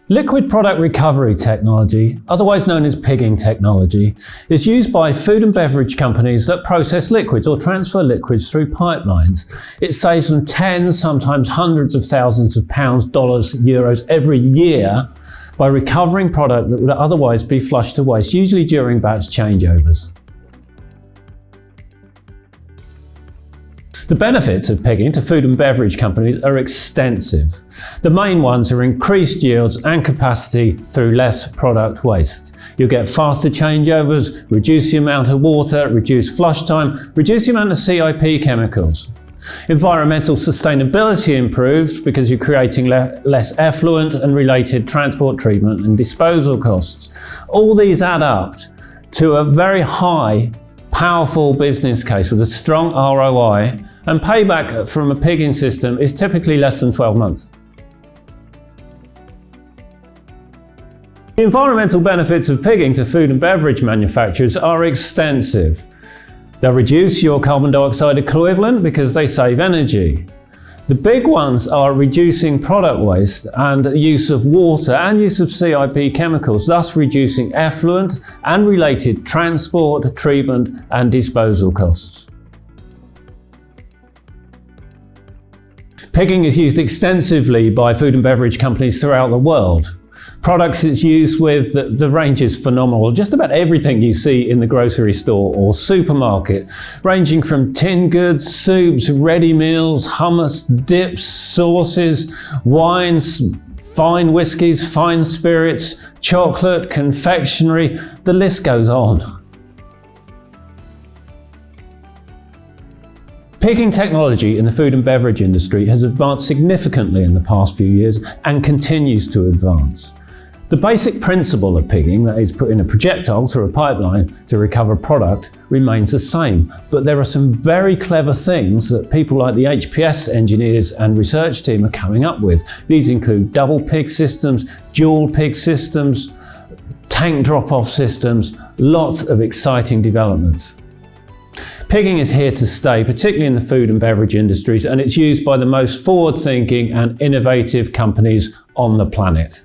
Liquid product recovery technology, otherwise known as pigging technology, is used by food and beverage companies that process liquids or transfer liquids through pipelines. It saves them tens, sometimes hundreds of thousands of pounds, dollars, euros every year by recovering product that would otherwise be flushed to waste, usually during batch changeovers. The benefits of pigging to food and beverage companies are extensive. The main ones are increased yields and capacity through less product waste. You'll get faster changeovers, reduce the amount of water, reduce flush time, reduce the amount of CIP chemicals. Environmental sustainability improves because you're creating less effluent and related transport, treatment and disposal costs. All these add up to a very high, powerful business case with a strong ROI, and payback from a pigging system is typically less than 12 months. The environmental benefits of pigging to food and beverage manufacturers are extensive. They'll reduce your carbon dioxide equivalent because they save energy. The big ones are reducing product waste and use of water and use of CIP chemicals, thus reducing effluent and related transport, treatment and disposal costs. Pigging is used extensively by food and beverage companies throughout the world. Products it's used with, the range is phenomenal. Just about everything you see in the grocery store or supermarket, ranging from tinned goods, soups, ready meals, hummus, dips, sauces, wines, fine whiskies, fine spirits, chocolate, confectionery, the list goes on. Pigging technology in the food and beverage industry has advanced significantly in the past few years and continues to advance. The basic principle of pigging, that is putting a projectile through a pipeline to recover product, remains the same. But there are some very clever things that people like the HPS engineers and research team are coming up with. These include double pig systems, dual pig systems, tank drop-off systems, lots of exciting developments. Pigging is here to stay, particularly in the food and beverage industries, and it's used by the most forward-thinking and innovative companies on the planet.